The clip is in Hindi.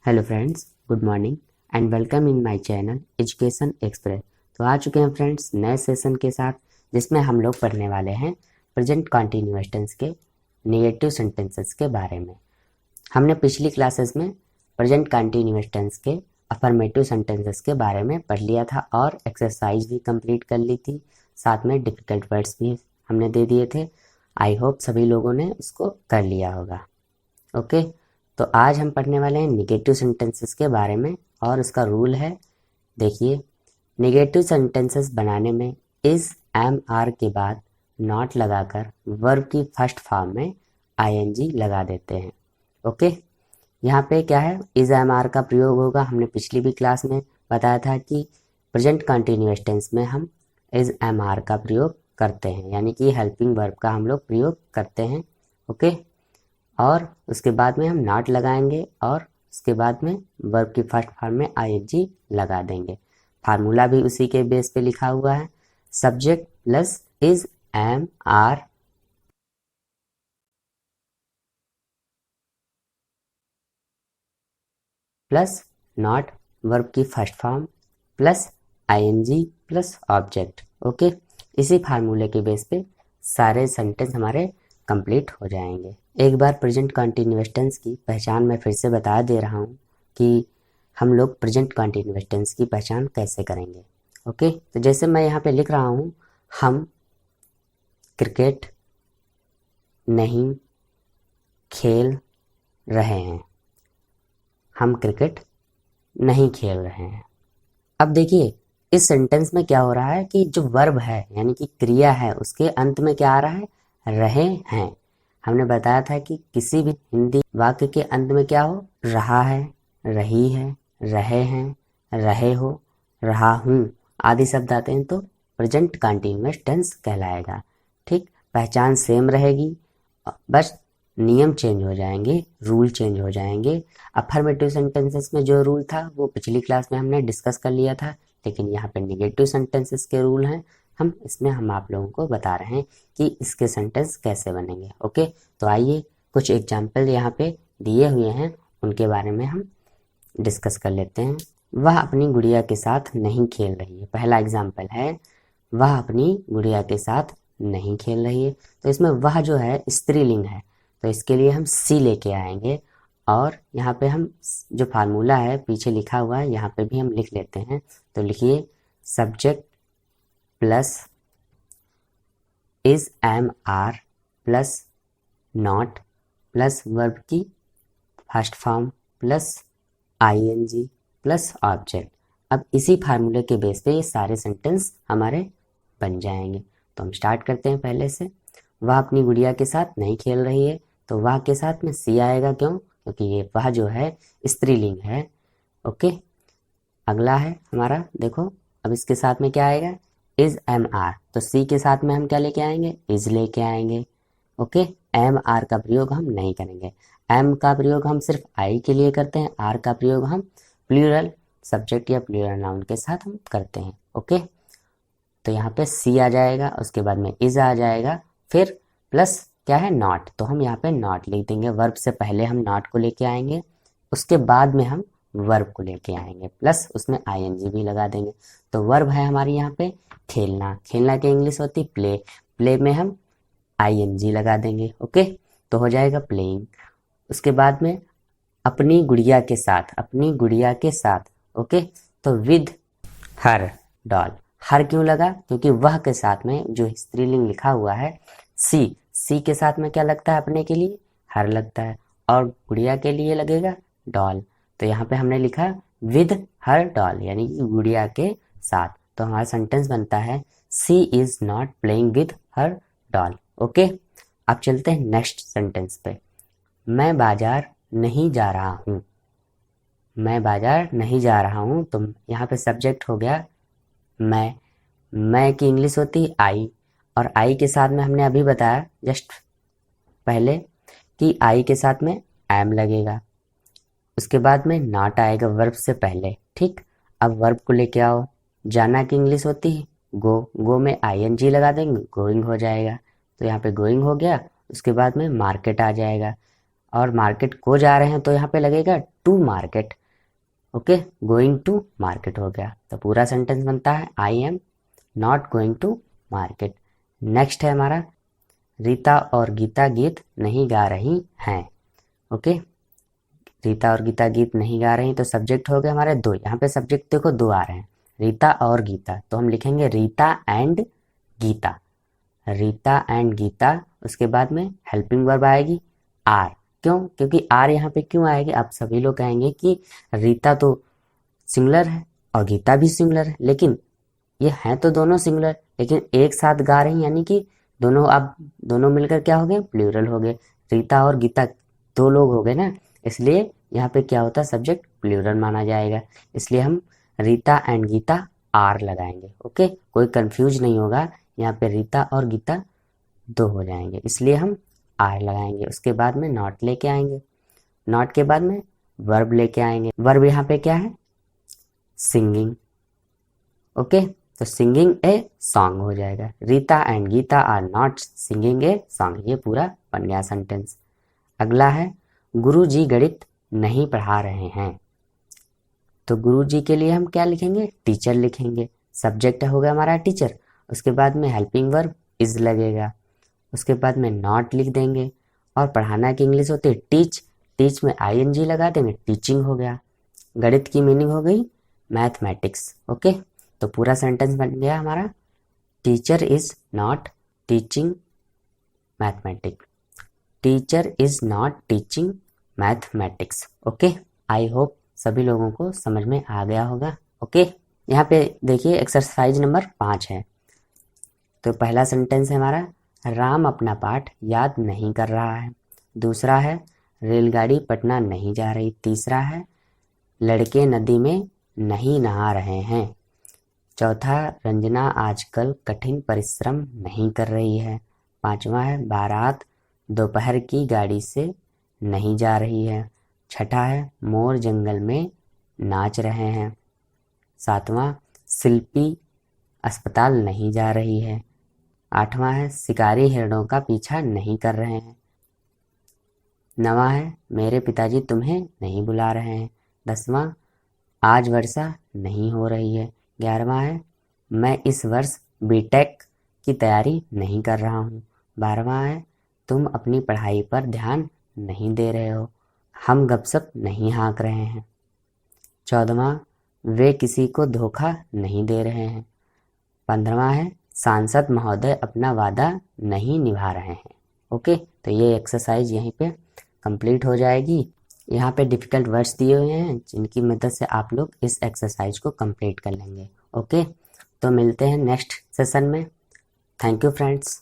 Hello friends, good morning and welcome in my channel education express. तो आ चुके हैं फ्रेंड्स नए सेशन के साथ, जिसमें हम लोग पढ़ने वाले हैं प्रेजेंट कंटिन्यूअस टेंस के नेगेटिव सेंटेंसेस के बारे में। हमने पिछली क्लासेस में प्रेजेंट कंटिन्यूअस टेंस के अफर्मेटिव सेंटेंसेस के बारे में पढ़ लिया था और एक्सरसाइज भी कंप्लीट कर ली थी। साथ में डिफिकल्ट वर्ड्स भी हमने दे दिए थे। आई होप सभी लोगों ने उसको कर लिया होगा। ओके, तो आज हम पढ़ने वाले हैं निगेटिव सेंटेंसेस के बारे में और उसका रूल है। देखिए, निगेटिव सेंटेंसेस बनाने में इज एम आर के बाद नॉट लगाकर वर्ब की फर्स्ट फॉर्म में आईएनजी लगा देते हैं। ओके, यहाँ पे क्या है, इज एम आर का प्रयोग होगा। हमने पिछली भी क्लास में बताया था कि प्रेजेंट कंटिन्यूअस टेंस में हम इज एम आर का प्रयोग करते हैं, यानी कि हेल्पिंग वर्ब का हम लोग प्रयोग करते हैं। ओके, और उसके बाद में हम नॉट लगाएंगे और उसके बाद में वर्ब की फर्स्ट फॉर्म में आईएनजी लगा देंगे। फार्मूला भी उसी के बेस पे लिखा हुआ है, subject plus is am are plus not verb की first form plus ING plus object. Okay, इसी फार्मूले के बेस पे सारे सेंटेंस हमारे कंप्लीट हो जाएंगे। एक बार प्रेजेंट कंटिन्यूअस टेंस की पहचान मैं फिर से बता दे रहा हूँ कि हम लोग प्रेजेंट कंटिन्यूअस टेंस की पहचान कैसे करेंगे। ओके, तो जैसे मैं यहाँ पे लिख रहा हूँ, हम क्रिकेट नहीं खेल रहे हैं। हम क्रिकेट नहीं खेल रहे हैं। अब देखिए, इस सेंटेंस में क्या हो रहा है कि जो वर्ब है यानी कि क्रिया है, उसके अंत में क्या आ रहा है, रहे हैं। हमने बताया था कि किसी भी हिंदी वाक्य के अंत में क्या हो, रहा है, रही है, रहे हैं, रहे हो, रहा हूँ आदि शब्द आते हैं तो प्रेजेंट कंटिन्यूअस टेंस कहलाएगा। ठीक, पहचान सेम रहेगी, बस नियम चेंज हो जाएंगे, रूल चेंज हो जाएंगे। अफर्मेटिव सेंटेंसेस में जो रूल था वो पिछली क्लास में हमने डिस्कस कर लिया था, लेकिन यहाँ पे निगेटिव सेंटेंसेस के रूल हैं। हम आप लोगों को बता रहे हैं कि इसके सेंटेंस कैसे बनेंगे। ओके, तो आइए कुछ एग्जाम्पल यहाँ पे दिए हुए हैं, उनके बारे में हम डिस्कस कर लेते हैं। वह अपनी गुड़िया के साथ नहीं खेल रही है। पहला एग्जाम्पल है, वह अपनी गुड़िया के साथ नहीं खेल रही है। तो इसमें वह जो है स्त्रीलिंग है, तो इसके लिए हम सी लेके आएंगे और यहाँ पे हम जो फार्मूला है पीछे लिखा हुआ है यहाँ पे भी हम लिख लेते हैं। तो लिखिए, subject plus is am are plus not plus verb की first form plus ING plus object. अब इसी फार्मूले के बेस पे ये सारे सेंटेंस हमारे बन जाएंगे। तो हम स्टार्ट करते हैं पहले से। वह अपनी गुड़िया के साथ नहीं खेल रही है, तो वह के साथ में सी आएगा। क्यों? क्योंकि ये वह जो है स्त्रीलिंग है। ओके, अगला है हमारा, देखो अब इसके साथ में क्या आएगा, इज एम आर। तो सी के साथ में हम क्या लेके आएंगे, इज लेके आएंगे। ओके, एम आर का प्रयोग हम नहीं करेंगे। एम का प्रयोग हम सिर्फ आई के लिए करते हैं, आर का प्रयोग हम प्लूरल सब्जेक्ट या प्लूरल नाउन के साथ हम करते हैं। ओके, तो यहाँ पे सी आ जाएगा, उसके बाद में इज आ जाएगा, फिर प्लस क्या है, नॉट। तो हम यहाँ पे नॉट लिख देंगे। वर्ब से पहले हम नॉट को लेके आएंगे, उसके बाद में हम वर्ब को लेके आएंगे, प्लस उसमें आईएनजी भी लगा देंगे। तो वर्ब है हमारी यहाँ पे खेलना। खेलना की इंग्लिश होती प्ले। प्ले में हम आईएनजी लगा देंगे। ओके, तो हो जाएगा प्लेइंग। उसके बाद में अपनी गुड़िया के साथ, अपनी गुड़िया के साथ। ओके, तो विद हर डॉल। हर क्यों लगा? क्योंकि वह के साथ में जो स्त्रीलिंग लिखा हुआ है सी, सी के साथ में क्या लगता है अपने के लिए, हर लगता है, और गुड़िया के लिए लगेगा डॉल। तो यहाँ पे हमने लिखा विद हर डॉल, यानी कि गुड़िया के साथ। तो हमारा सेंटेंस बनता है, she is not playing with her doll. Okay, अब चलते हैं नेक्स्ट सेंटेंस पे। मैं बाजार नहीं जा रहा हूँ। मैं बाजार नहीं जा रहा हूँ, तो यहाँ पे सब्जेक्ट हो गया मैं की इंग्लिश होती है आई, और आई के साथ में हमने अभी बताया जस्ट पहले कि आई के साथ में एम लगेगा, उसके बाद में नॉट आएगा वर्ब से पहले। ठीक, अब वर्ब को लेके आओ। जाना की इंग्लिश होती है गो, गो में आईएनजी लगा देंगे, गोइंग हो जाएगा। तो यहाँ पे गोइंग हो गया, उसके बाद में मार्केट आ जाएगा, और मार्केट को जा रहे हैं तो यहाँ पे लगेगा to market. Okay, going to market हो गया। तो पूरा सेंटेंस बनता है I am not going to market. Next है हमारा रीता और गीता गीत नहीं गा रही हैं। ओके, रीता और गीता गीत नहीं गा रही, तो सब्जेक्ट हो गए हमारे दो। यहाँ पे सब्जेक्ट देखो दो आ रहे हैं, रीता और गीता, तो हम लिखेंगे रीता एंड गीता। रीता एंड गीता, उसके बाद में हेल्पिंग वर्ब आएगी आर। क्यों? क्योंकि आर यहाँ पे क्यों आएगी? आप सभी लोग कहेंगे कि रीता तो सिंगुलर है और गीता भी सिंगुलर है, लेकिन ये हैं तो दोनों सिंगुलर, लेकिन एक साथ गा रही हैं, यानी कि दोनों, अब दोनों मिलकर क्या हो गए? प्लूरल हो गए। रीता और गीता दो लोग हो गए ना, इसलिए यहाँ पे क्या होता है? सब्जेक्ट प्लूरल माना जाएगा, इसलिए हम रीता एंड गीता आर लगाएंगे। ओके, कोई कंफ्यूज नहीं होगा, यहाँ पे रीता और गीता दो हो जाएंगे, इसलिए हम आर लगाएंगे। उसके बाद में नॉट लेके आएंगे, नॉट के बाद में वर्ब लेके आएंगे। वर्ब यहाँ पे क्या है? सिंगिंग। ओके, तो सिंगिंग ए सॉन्ग हो जाएगा। Rita and Gita are not singing a song, ये पूरा बन गया सेंटेंस। अगला है गुरुजी गणित नहीं पढ़ा रहे हैं। तो गुरुजी के लिए हम क्या लिखेंगे? टीचर लिखेंगे। सब्जेक्ट होगा हमारा टीचर, उसके बाद में हेल्पिंग वर्ब इज लगेगा, उसके बाद में नॉट लिख देंगे। और पढ़ाना की इंग्लिश होती है टीच, टीच में आईएनजी लगा देंगे, टीचिंग हो गया। गणित की मीनिंग हो गई मैथमेटिक्स। ओके, तो पूरा सेंटेंस बन गया हमारा teacher is not teaching mathematics. Teacher is not teaching mathematics. Okay, I hope सभी लोगों को समझ में आ गया होगा। ओके, यहाँ पे देखिए एक्सरसाइज नंबर 5 है। तो पहला सेंटेंस है हमारा राम अपना पाठ याद नहीं कर रहा है। दूसरा है रेलगाड़ी पटना नहीं जा रही। तीसरा है लड़के नदी में नहीं नहा रहे हैं। चौथा रंजना आजकल कठिन परिश्रम नहीं कर रही है। पांचवा है बारात दोपहर की गाड़ी से नहीं जा रही है। छठा है मोर जंगल में नाच रहे हैं। सातवां शिल्पी अस्पताल नहीं जा रही है। आठवां है शिकारी हिरणों का पीछा नहीं कर रहे हैं। नवां है मेरे पिताजी तुम्हें नहीं बुला रहे हैं। 10वां आज वर्षा नहीं हो रही है। 11वां है मैं इस वर्ष बीटेक की तैयारी नहीं कर रहा हूँ। 12वां है तुम अपनी पढ़ाई पर ध्यान नहीं दे रहे हो, हम गपशप नहीं हाँक रहे हैं। 14वां वे किसी को धोखा नहीं दे रहे हैं। 15वां है सांसद महोदय अपना वादा नहीं निभा रहे हैं। ओके, तो ये एक्सरसाइज यहीं पे कंप्लीट हो जाएगी। यहाँ पे डिफ़िकल्ट वर्ड्स दिए हुए हैं जिनकी मदद से आप लोग इस एक्सरसाइज को कंप्लीट कर लेंगे। ओके, तो मिलते हैं नेक्स्ट सेशन में। Thank you friends.